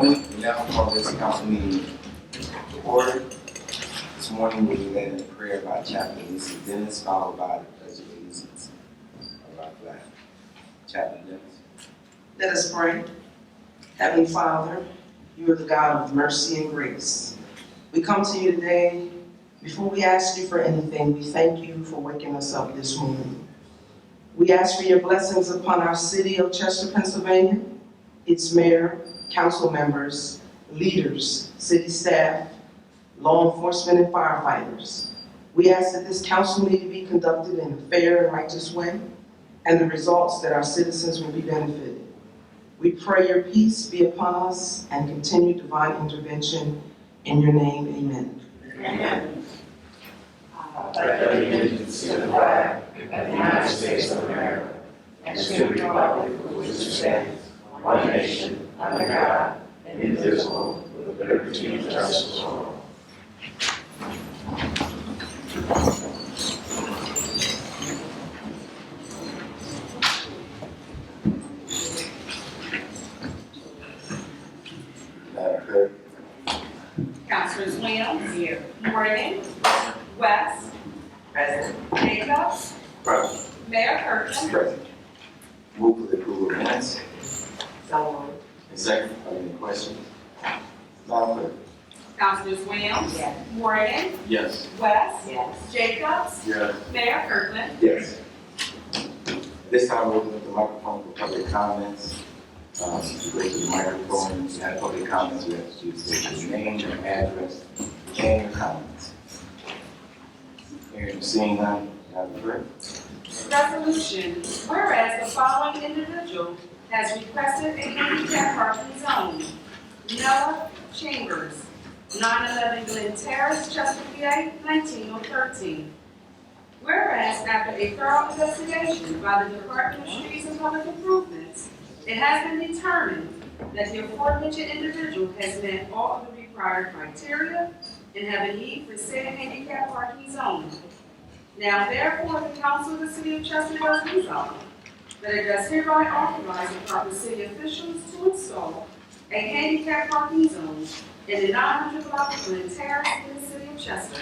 morning. We now call this council meeting to order. This morning we will be led in prayer by Chaplain Lisa Dennis, followed by the Pledge of Allegiance of our flag. Chaplain Dennis. Let us pray. Heavenly Father, you are the God of mercy and grace. We come to you today. Before we ask you for anything, we thank you for waking us up this morning. We ask for your blessings upon our city of Chester, Pennsylvania, its mayor, council members, leaders, city staff, law enforcement, and firefighters. We ask that this council meeting be conducted in a fair and righteous way, and the results that our citizens will be benefited. We pray your peace be upon us and continue divine intervention in your name. Amen. Amen. I pledge allegiance to the flag of the United States of America and to the republic for which it stands, one nation, under God, indivisible, with liberty and justice for all. Madam Clerk. Councilors Williams. Here. Morgan. West. Present. Jacobs. Present. Mayor Kirkland. Present. Move for the approval of minutes. So And second, are there any questions? Madam Clerk. Councilors Williams. Yes. Morgan. Yes. West. Yes. Jacobs. Yes. Mayor Kirkland. Yes. This time we'll open up the microphone for public comments. You go to the microphone, if you have public comments, we have to state your name, your address, and your comments. Hearing and seeing none, Madam Clerk. Resolution. Whereas the following individual has requested a handicap parking zone. Noah Chambers, 911 Glen Terrace, Chester, PA, 19013. Whereas after a thorough investigation by the Department of Streets and Public Improvements, it has been determined that the aforementioned individual has met all of the required criteria and have a need for said handicap parking zone. Now therefore, the Council of the City of Chester does resolve that it does hereby authorize the proper city officials to install a handicap parking zone in the 900 block of Glen Terrace in the City of Chester.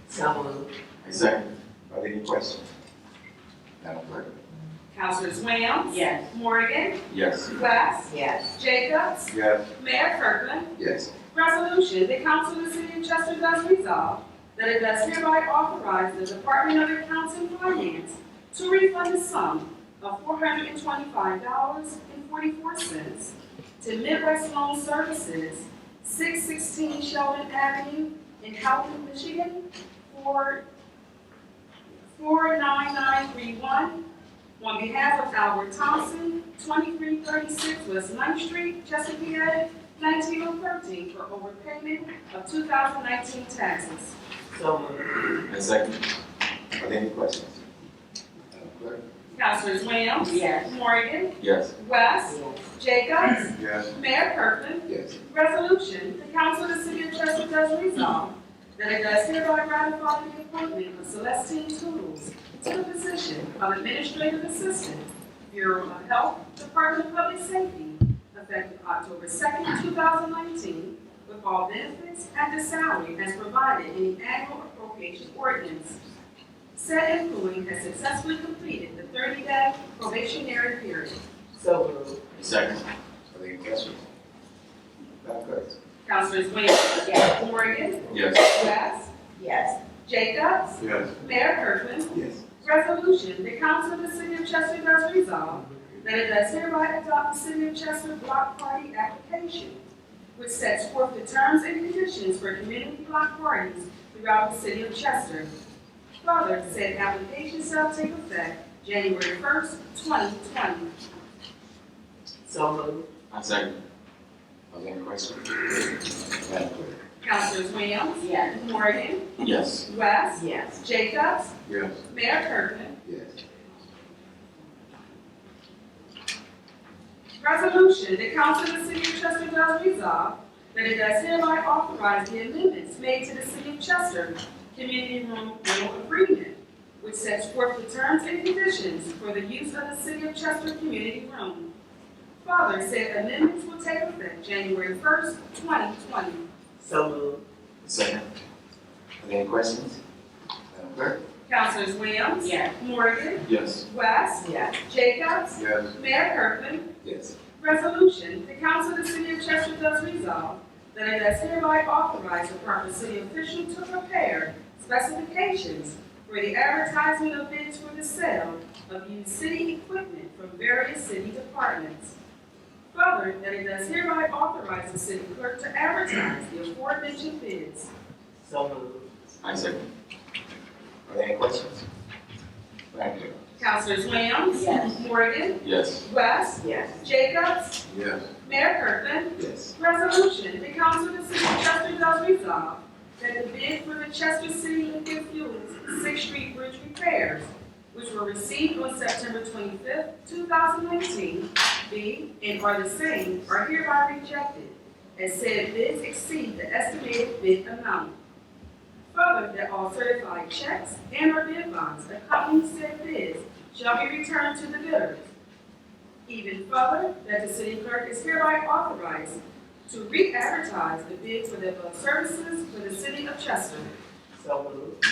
So moved. And second, are there any questions? Madam Clerk. Councilors Williams. Yes. Morgan. Yes. West. Yes. Jacobs. Yes. Mayor Kirkland. Yes. Resolution, the Council of the City of Chester does resolve that it does hereby authorize the Department of Accounts and Finance to refund the sum of $425.44 to Midwest Loan Services, 616 Sheldon Avenue in Houghton, Michigan, for 49931 on behalf of Albert Thompson, 2336 West 9th Street, Chester, PA, 19013 for overpayment of 2019 taxes. So moved. And second, are there any questions? Madam Clerk. Councilors Williams. Yes. Morgan. Yes. West. Jacobs. Yes. Mayor Kirkland. Yes. Resolution, the Council of the City of Chester does resolve that it does hereby ratify the appointment of Celestine Toodles to the position of Administrative Assistant, Bureau of Health, Department of Public Safety, effective October 2nd, 2019, with all benefits and the salary as provided in the annual appropriation ordinance. Said employee has successfully completed the 30-day probationary period. So moved. And second, are there any questions? Madam Clerk. Councilors Williams. Yes. Morgan. Yes. West. Yes. Jacobs. Yes. Mayor Kirkland. Yes. Resolution, the Council of the City of Chester does resolve that it does hereby adopt the City of Chester Block Party application, which sets forth the terms and conditions for community block parties throughout the City of Chester. Further, said application shall take effect January 1st, 2020. So moved. And second, are there any questions? Madam Clerk. Councilors Williams. Yes. Morgan. Yes. West. Yes. Jacobs. Yes. Mayor Kirkland. Yes. Resolution, the Council of the City of Chester does resolve that it does hereby authorize the amendments made to the City of Chester Community Room Rental Agreement, which sets forth the terms and conditions for the use of the City of Chester Community Room. Father, said amendments will take effect January 1st, 2020. So moved. Second. Are there any questions? Madam Clerk? Councilors Williams? Yes. Morgan? Yes. West? Yes. Jacobs? Yes. Mayor Kirkland? Yes. Resolution, the council of the city of Chester does resolve that it does hereby authorize the proper city official to prepare specifications for the advertisement of bids for the sale of used city equipment from various city departments. Further, that it does hereby authorize the city clerk to advertise the aforementioned bids. So moved. I second. Are there any questions? Madam Clerk? Councilors Williams? Yes. Morgan? Yes. West? Yes. Jacobs? Yes. Mayor Kirkland? Yes. Resolution, the council of the city of Chester does resolve that the bid for the Chester City Liquid Fuels 6th Street Bridge repairs, which were received on September 25th, 2019, be and are the same, are hereby rejected, as said bids exceed the estimated bid amount. Further, that all certified checks and or bid bonds accompanying said bids shall be returned to the bidders. Even further, that the city clerk is hereby authorized to re-advertise the bid for the above services for the city of Chester. So moved.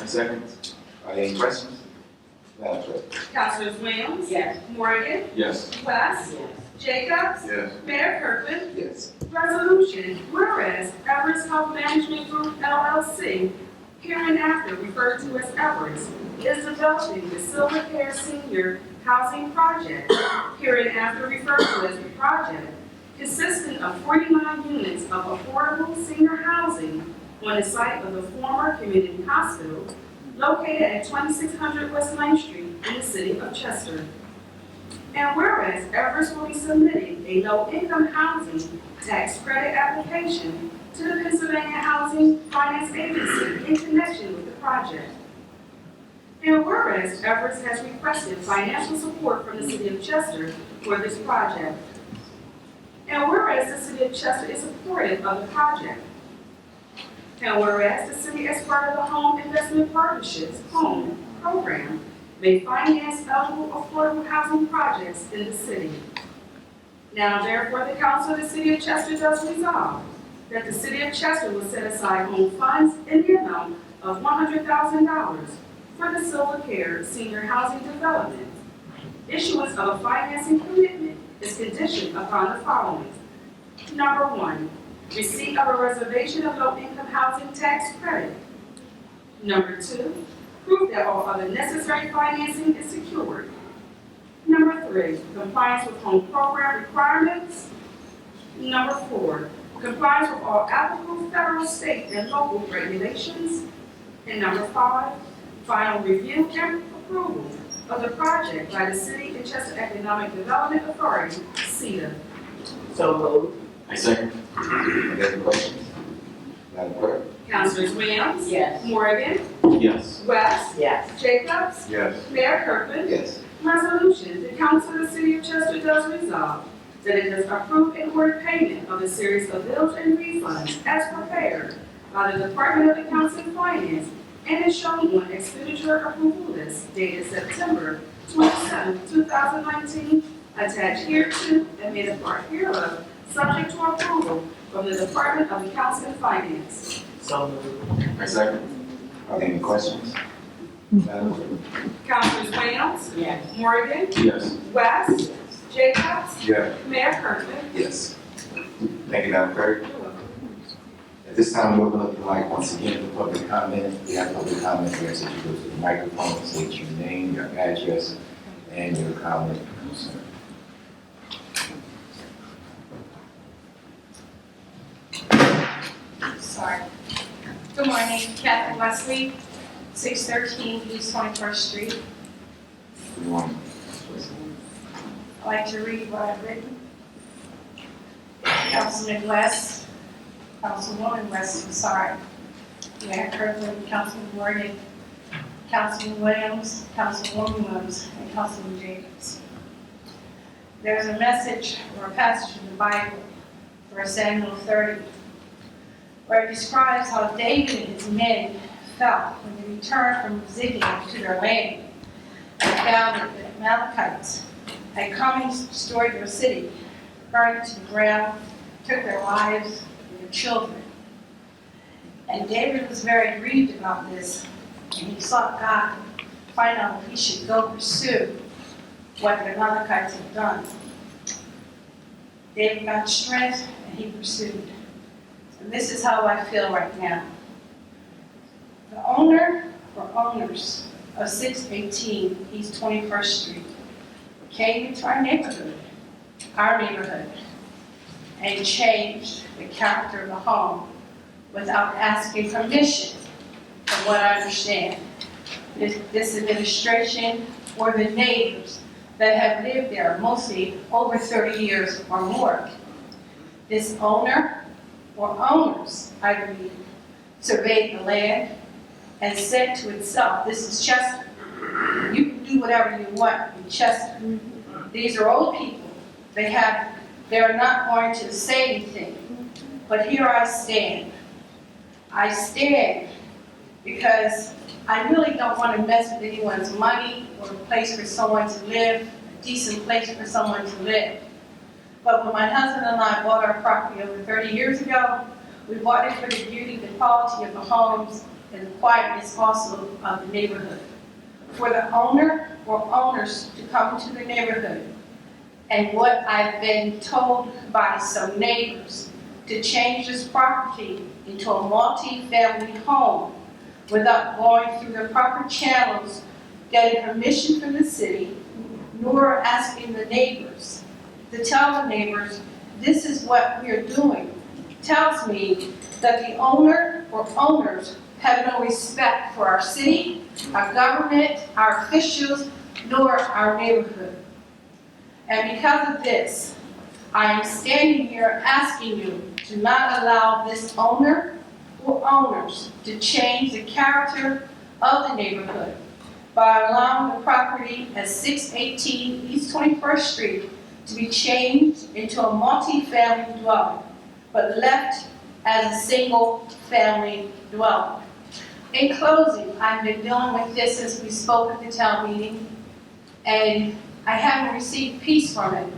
I second. Are there any questions? Madam Clerk? Councilors Williams? Yes. Morgan? Yes. West? Yes. Jacobs? Yes. Mayor Kirkland? Yes. Resolution, whereas Everest Health Management Group LLC, hereinafter referred to as Everest, is developing the Silver Care Senior Housing Project, hereinafter referred to as the project, consisting of 49 units of affordable senior housing on the site of the former community hospital located at 2600 West Main Street in the city of Chester. And whereas Everest will be submitting a low-income housing tax credit application to the Pennsylvania Housing Finance Agency in connection with the project. And whereas Everest has requested financial support from the city of Chester for this project. And whereas the city of Chester is supportive of the project. And whereas the city, as part of the Home Investment Partnerships Home Program, may finance eligible affordable housing projects in the city. Now therefore, the council of the city of Chester does resolve that the city of Chester will set aside home funds in the amount of $100,000 for the Silver Care Senior Housing Development. Issuance of a financing commitment is conditioned upon the following. Number one, receipt of a reservation of low-income housing tax credit. Number two, proof that all other necessary financing is secured. Number three, compliance with home program requirements. Number four, compliance with all applicable federal, state, and local regulations. And number five, final review and approval of the project by the City and Chester Economic Development Authority, CEDA. So moved. I second. Are there any questions? Madam Clerk? Councilors Williams? Yes. Morgan? Yes. West? Yes. Jacobs? Yes. Mayor Kirkland? Yes. Resolution, the council of the city of Chester does resolve that it does approve and order payment of a series of bills and refunds as prepared by the Department of Accounts and Finance and is shown on expenditure approval list dated September 27, 2019, attached hereto and made a part hereof, subject to approval from the Department of Accounts and Finance. So moved. I second. Are there any questions? Madam Clerk? Councilors Williams? Yes. Morgan? Yes. West? Jacobs? Yes. Mayor Kirkland? Yes. Thank you, Madam Clerk. At this time, we open up the mic once again for public comment. We have public comment here, so you go to the microphone, state your name, your address, and your comment or concern. Sorry. Good morning, Catherine Wesley, 613 East 21st Street. Good morning. I'd like to read what I've written. Councilman West, Councilwoman West, I'm sorry. Mayor Kirkland, Councilman Morgan, Councilman Williams, Councilwoman Williams, and Councilman Jacobs. There's a message or a passage in the Bible, 1 Samuel 30, where it describes how David and his men felt when they returned from Ziklag to their land and found that the Amalekites had Cummings destroyed their city, burned it to the ground, took their lives and their children. And David was very grieved about this, and he sought God to find out if he should go pursue what the Amalekites had done. David got strength, and he pursued. And this is how I feel right now. The owner or owners of 618 East 21st Street came into our neighborhood, and changed the character of the home without asking permission, from what I understand. This administration or the neighbors that have lived there mostly over 30 years or more. This owner or owners, I believe, surveyed the land and said to itself, this is Chester. You can do whatever you want in Chester. These are old people. They're not going to say anything. But here I stand. I stand because I really don't want to mess with anyone's money or a place for someone to live, a decent place for someone to live. But when my husband and I bought our property over 30 years ago, we bought it for the beauty, the quality of the homes, and the quietness also of the neighborhood. For the owner or owners to come to the neighborhood, and what I've been told by some neighbors, to change this property into a multi-family home without going through the proper channels, getting permission from the city, nor asking the neighbors. To tell the neighbors, this is what we're doing, tells me that the owner or owners have no respect for our city, our government, our officials, nor our neighborhood. And because of this, I am standing here asking you to not allow this owner or owners to change the character of the neighborhood by allowing the property at 618 East 21st Street to be changed into a multi-family dwelling, but left as a single-family dwelling. In closing, I've been dealing with this since we spoke at the town meeting, and I haven't received peace from it.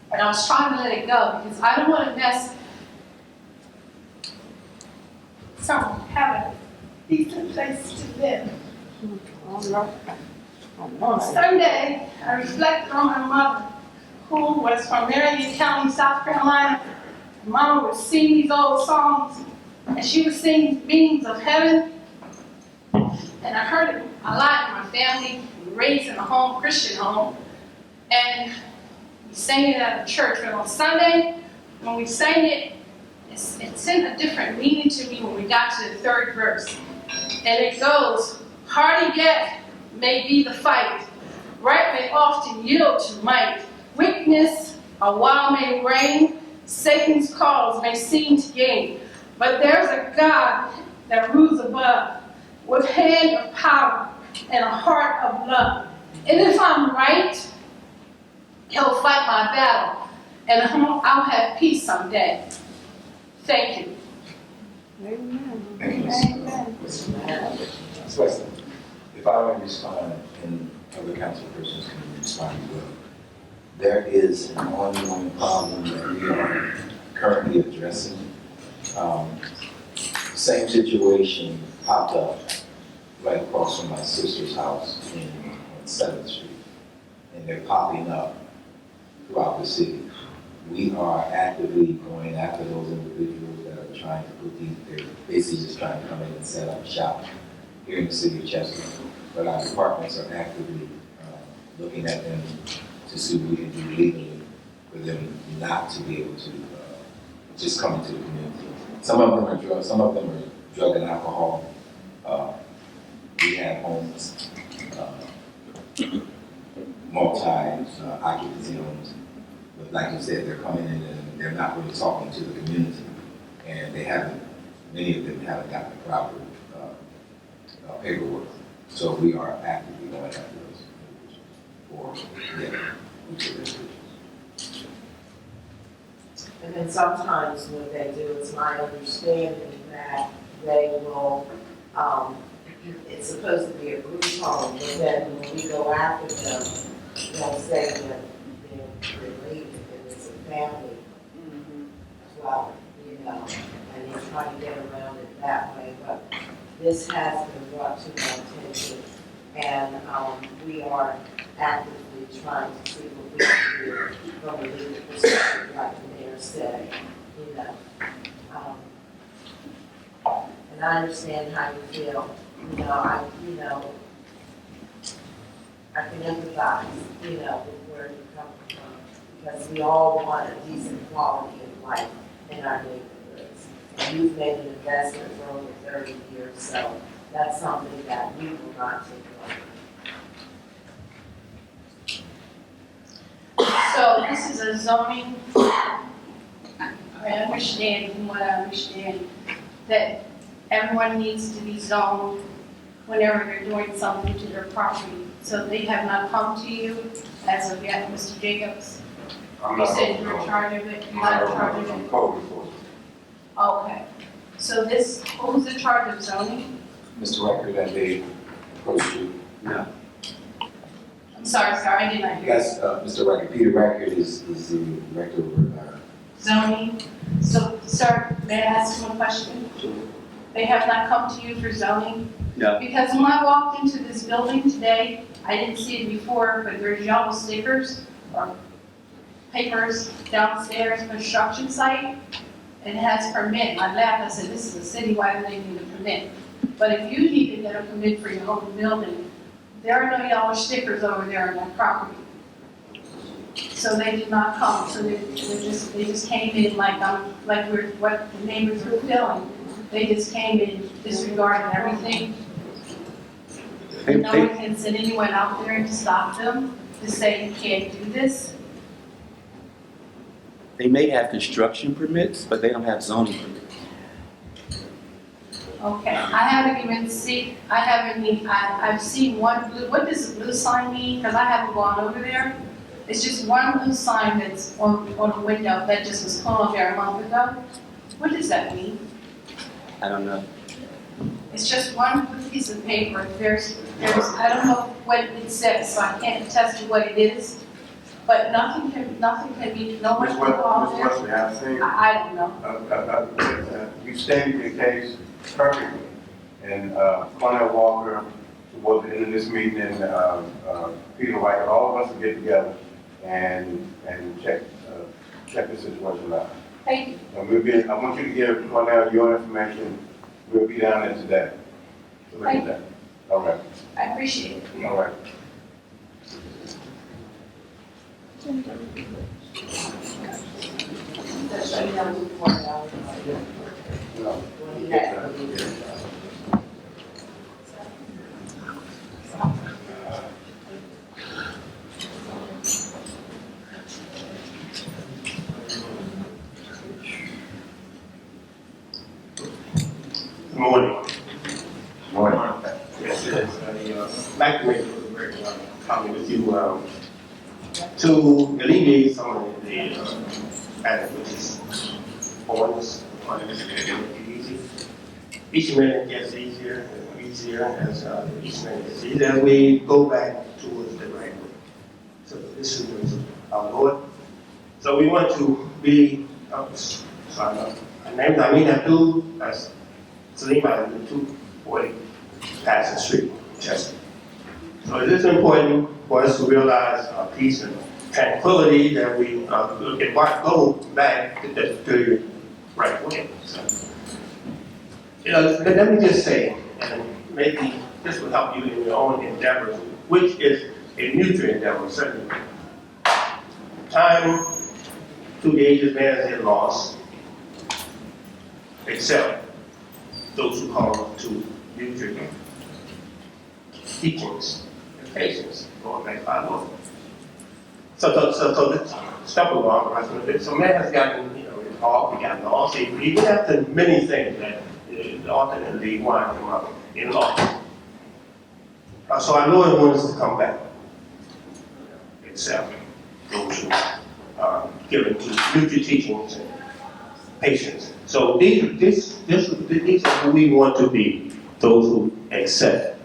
But I was trying to let it go because I don't want to mess someone having a decent place to live. On Sunday, I reflected on my mother, who was from Marion County, South Carolina. Mama would sing these old songs, and she would sing Beings of Heaven. And I heard it a lot in my family. We were raised in a home, Christian home, and we sang it at a church. But on Sunday, when we sang it, it sent a different meaning to me when we got to the third verse. And it goes, hardy yet may be the fight, right may often yield to might. Weakness a while may reign, Satan's cause may seem to gain. But there's a God that rules above, with hand of power and a heart of love. And if I'm right, he'll fight my battle, and I'll have peace someday. Thank you. Thank you, Ms. Wesley, if I were to respond, and other council persons can respond as well. There is an ongoing problem that we are currently addressing. Same situation popped up right across from my sister's house on 7th Street. And they're popping up throughout the city. We are actively going after those individuals that are trying to they're basically just trying to come in and set up shop here in the city of Chester. But our departments are actively looking at them to see what we can do legally for them not to be able to just come into the community. Some of them are drug and alcohol. We have homes, multi-occupancy homes. But like you said, they're coming in and they're not really talking to the community. And many of them haven't gotten the proper paperwork. So we are actively going after those individuals. And then sometimes what they do, it's my understanding that they will, it's supposed to be a group home, but then when we go after them, they'll say that related, and it's a family dwelling, you know, and they're trying to get around it that way, but this has been brought to my attention, and we are actively trying to see what we can do from a legal perspective, like the mayor said, you know. And I understand how you feel, you know, I can empathize, you know, with where you're coming from, because we all want a decent quality of life in our neighborhoods. And you've made an investment for over 30 years, so that's something that we will not take away. So this is a zoning, I understand from what I understand, that everyone needs to be zoned whenever they're doing something to their property. So they have not come to you as of yet, Mr. Jacobs? I'm You not. said you're in charge of it, you're not in charge of I'm it? code enforcement. Okay. So this, who's in charge of zoning? Mr. Record, that they approached you. I'm sorry, sir, I did not hear. Yes, Mr. Record, Peter Record is the director of Zoning. So, sir, may I ask one question? They have not come to you for zoning? No. Because when I walked into this building today, I didn't see it before, but there's yellow stickers or papers downstairs, construction site, and it has permit. I laughed, I said, this is a city, why do they need a permit? But if you need to get a permit for your whole building, there are no yellow stickers over there on that property. So they did not come, so they just came in like what the neighbors were feeling. They just came in disregarding everything. No one can send anyone out there to stop them, to say you can't do this. They may have construction permits, but they don't have zoning permits. Okay, I haven't even seen, I've seen one blue, what does the blue sign mean? Because I haven't gone over there. It's just one blue sign that's on a window that just was put on there a month ago. What does that mean? I don't know. It's just one blue piece of paper. There's, I don't know what it says, so I can't attest to what it is. But nothing can be, no one Ms. can go out Wesley, there. I've seen, I don't know. you stated your case perfectly. And Cornell Walker, towards the end of this meeting, and Peter White, all of us will get together and check the situation out. Thank you. And I want you to give Cornell your information. We'll be down there today. So look at that. All right, I appreciate it. all right. That's what he does before now. No. When he has- Good morning. Morning. Yes, I'd like to make a very comment with you to alleviate some of the advocacies on this easy. Each minute gets easier and easier as each minute gets easier as we go back towards the right way. So this is our Lord. So we want to be named Amin Abdul as Salim by 240 Patterson Street, Chester. So it is important for us to realize our peace and tranquility that we can go back to the right way. So, let me just say, and maybe this will help you in your own endeavors, which is a mutual endeavor, certainly. Time to the ages man has been lost, except those who call to mutual teachings and patience, going back by law. So let's step along the rest of it. So man has gotten, involved, we got laws, we have the many things that ultimately wind him up in law. So our Lord wants us to come back, except those who are given to mutual teachings and patience. So these are who we want to be, those who accept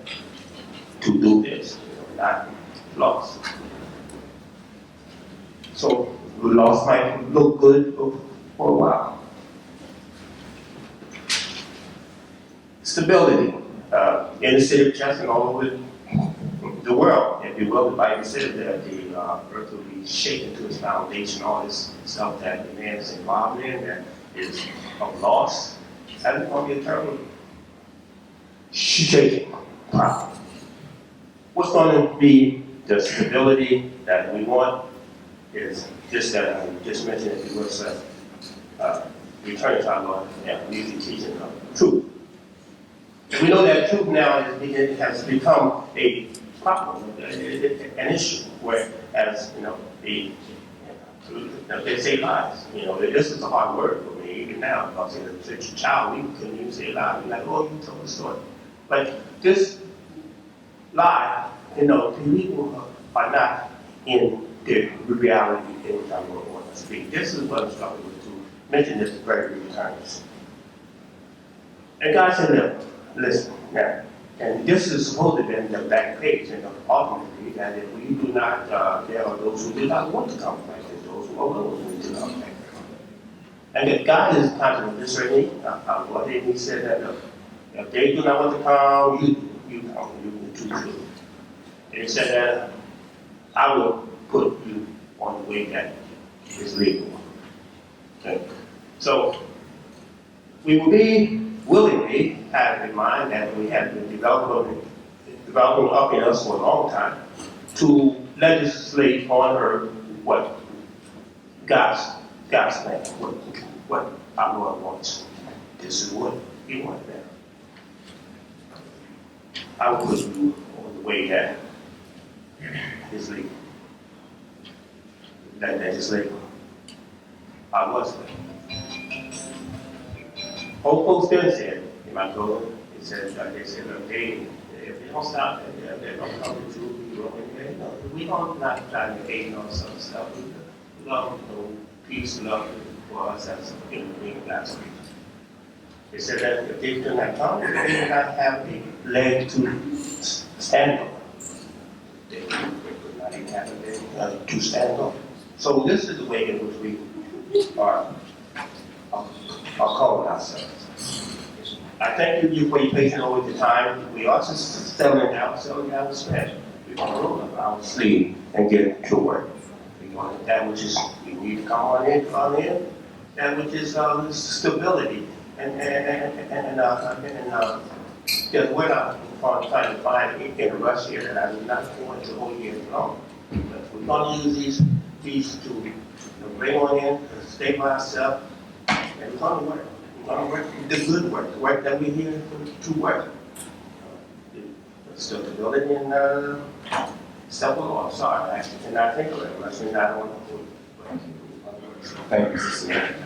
to do this, not lost. So loss might look good for a while. Stability, in the city of Chester and all over the world, if you will, the Bible said that the earth will be shaken to its foundation, all this stuff that the man is involved in, that is of loss, that's going to be a terrible shaking problem. What's going to be the stability that we want is just that I just mentioned, if you will, return to our Lord and music teaching of truth. We know that truth now has become a problem, an issue, where, as you know, they say lies. You know, this is a hard word for me even now, because as a child, we couldn't even say lies. We're like, oh, you told the story. But this lie, you know, people are not in the reality in which I'm going to want to speak. This is what I'm struggling with, to mention this very returns. And God said, look, listen, now, and this is supposed to be in the back page, and ultimately, that if we do not, there are those who do not want to come back, and those who are willing to come back. And that God is constantly discerning what he said that, look, if they do not want to come, you come, you choose to. And he said that I will put you on the way that is legal. Okay? So, we will be willingly have in mind that we have been developing up in us for a long time to legislate on earth what God's plan, what our Lord wants. This is what He wants there. I will put you on the way that is legal. That is legal. I was legal. Old folks then said, in my go, it says, they said, look, if they don't stop, they're going to come to you. We don't not try to hate on some stuff. We love peace, love for us as human beings, God's people. They said that if they do not come, they do not have a leg to stand on. They do not even have a leg to stand on. So this is the way in which we are calling ourselves. I thank you for your patience over the time. We are just selling down the smash. We're going to roll up our sleeve and get to work. We're going to that which is, we need to come on in, that which is stability. And because we're not trying to find in a rush here that I'm not going to hold you long. But we're going to use these to bring on in, to stay by ourselves, and we're going to work. We're going to work the good work, the work that we're here to work. Stability and self-law. I'm sorry, I actually cannot think of it unless we're not on the board. Thank you, Sister.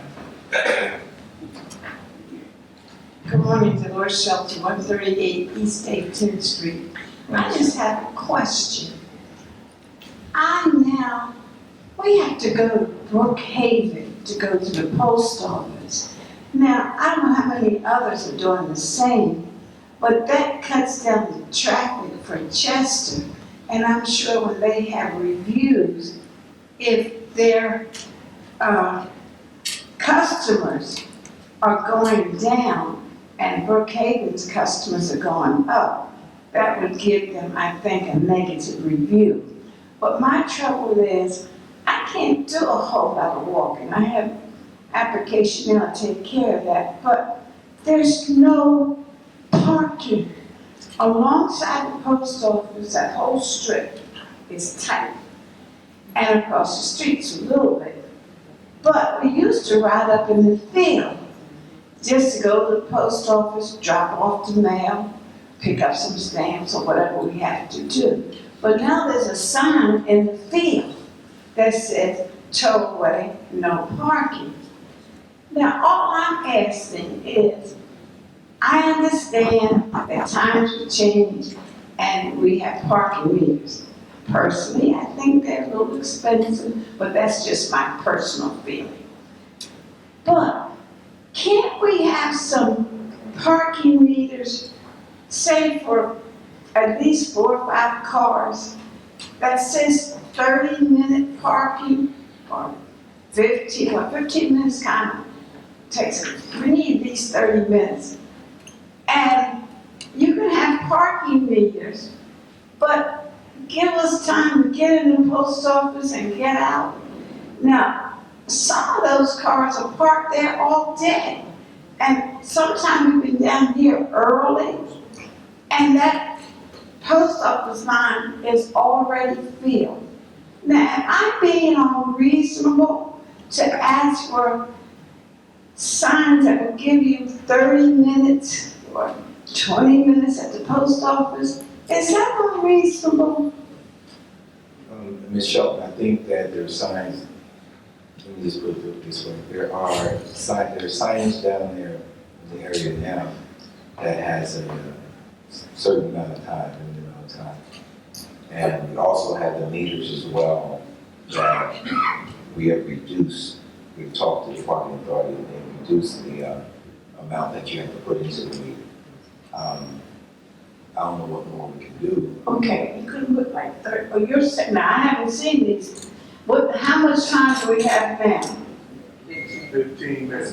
Good morning, Dolores Shelton, 138 East 18th Street. I just have a question. We have to go to Brookhaven to go to the post office. Now, I don't know how many others are doing the same, but that cuts down the traffic for Chester. And I'm sure when they have reviews, if their customers are going down and Brookhaven's customers are going up, that would give them, I think, a negative review. But my trouble is, I can't do a whole lot of walking. I have application now to take care of that, but there's no parking. Alongside the post office, that whole strip is tight. And across the street's a little bit. But we used to ride up in the field just to go to the post office, drop off the mail, pick up some stamps or whatever we have to do. But now there's a sign in the field that says, tollway, no parking. Now, all I'm asking is, I understand that times have changed and we have parking meters. Personally, I think they're a little expensive, but that's just my personal feeling. But can't we have some parking meters, say for at least 4 or 5 cars, that says 30-minute parking or 15 minutes kind of takes it. We need at least 30 minutes. And you can have parking meters, but give us time to get in the post office and get out. Now, some of those cars are parked there all day. And sometimes we've been down here early, and that post office line is already filled. Now, am I being unreasonable to ask for signs that will give you 30 minutes or 20 minutes at the post office? Is that unreasonable? Ms. Shelton, I think that there are signs, let me just put it this way, there are signs down there in the area now that has a certain amount of time, limited amount of time. And we also have the meters as well that we have reduced. We've talked to the Department of Authority and they've reduced the amount that you have to put into the meter. I don't know what more we can do. Okay, you couldn't put like 30, oh, you're saying, now I haven't seen these. How much time do we have now? 15 minutes.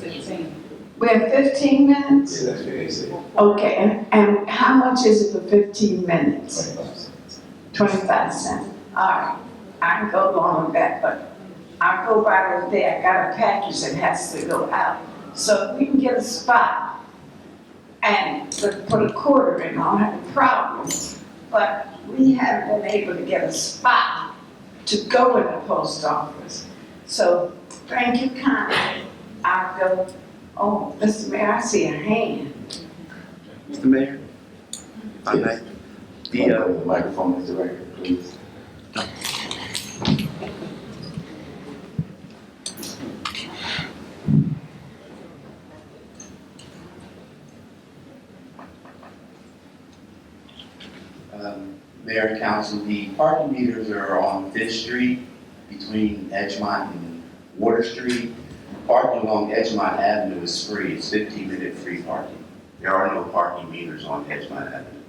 We have 15 minutes? Yeah, that's what they say. Okay, and how much is it for 15 minutes? 25 cents. 25 cents. All right, I can go along with that, but I go by over there, I got a package that has to go out. So if we can get a spot and put a quarter in, I don't have a problem. But we haven't been able to get a spot to go in the post office. So thank you kindly. I'll go, oh, Mr. Mayor, I see a hand. Mr. Mayor? If I may. The microphone is directed, please. Mayor and Council, the parking meters are on Fifth Street between Edgemont and Water Street. Parking along Edgemont Avenue is free, it's 15-minute free parking. There are no parking meters on Edgemont Avenue.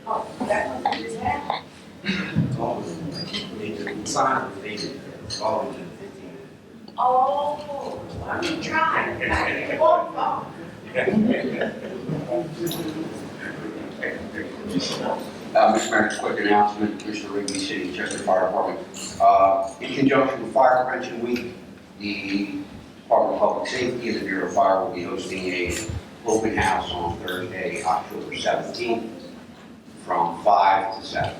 Oh, that one is that? Oh, I'm trying. Oh, Mr. Mayor, quick announcement, Commissioner Rigby, City Chester Fire Department. In conjunction with Fire Prevention Week, the Department of Public Safety and the Bureau of Fire will be hosting a open house on Thursday, October 17th, from 5 to 7.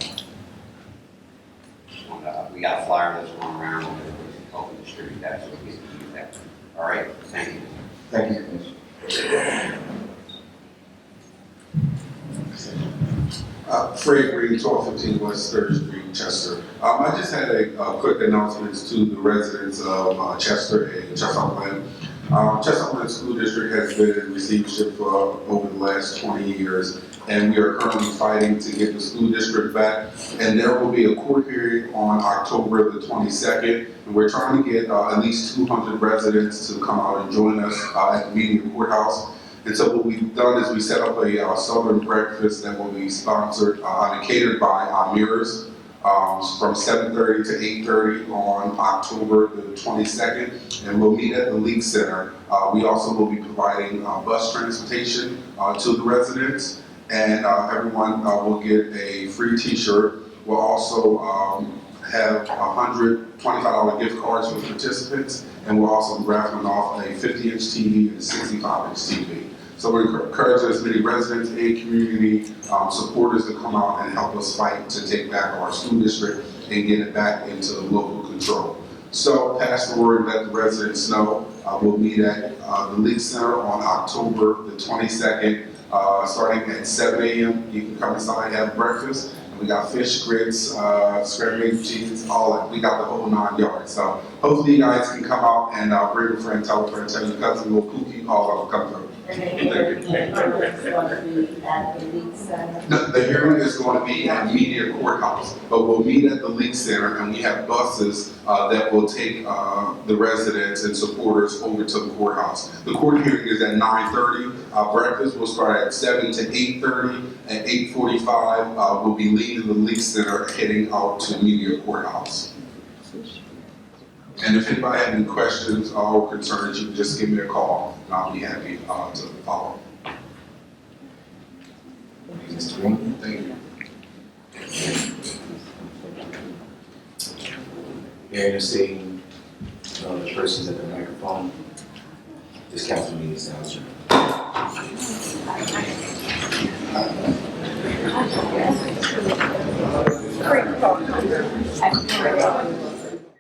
We got a flyer that's going around, and we're hoping to distribute that, so we can use that. All right, thank you. Thank you, Commissioner. Fred Green, 1215 West 3rd Street, Chester. I just had a quick announcement to the residents of Chester and Chesapeake. Chesapeake School District has been in receivership for over the last 20 years, and we are currently fighting to get the school district back. And there will be a court hearing on October the 22nd, and we're trying to get at least 200 residents to come out and join us at the meeting courthouse. And so what we've done is we set up a Southern breakfast that will be sponsored and catered by Mirrors from 7:30 to 8:30 on October the 22nd. And we'll meet at the League Center. We also will be providing bus transportation to the residents. And everyone will get a free t-shirt. We'll also have 100 $25 gift cards for the participants. And we'll also be raffling off a 50-inch TV and a 65-inch TV. So we're encouraging as many residents and community supporters to come out and help us fight to take back our school district and get it back into local control. So pass the word, let the residents know. We'll meet at the League Center on October the 22nd, starting at 7 a.m. You can come inside and have breakfast. We got fish, grits, scrambled cheese, all that. We got the whole 9 yards. So hopefully you guys can come out and bring a friend, tell your cousin, little kooky, all of them come through. And the hearing is going to be at the League Center. The hearing is going to be at Media Courthouse, but we'll meet at the League Center, and we have buses that will take the residents and supporters over to the courthouse. The court hearing is at 9:30. Breakfast will start at 7 to 8:30. At 8:45, we'll be leaving the League Center, heading out to Media Courthouse. And if anybody has any questions or concerns, you can just give me a call, and I'll be happy to follow. Thank you, Mr. Green. Thank you. Hearing and seeing no other persons at the microphone, this council meeting is now adjourned.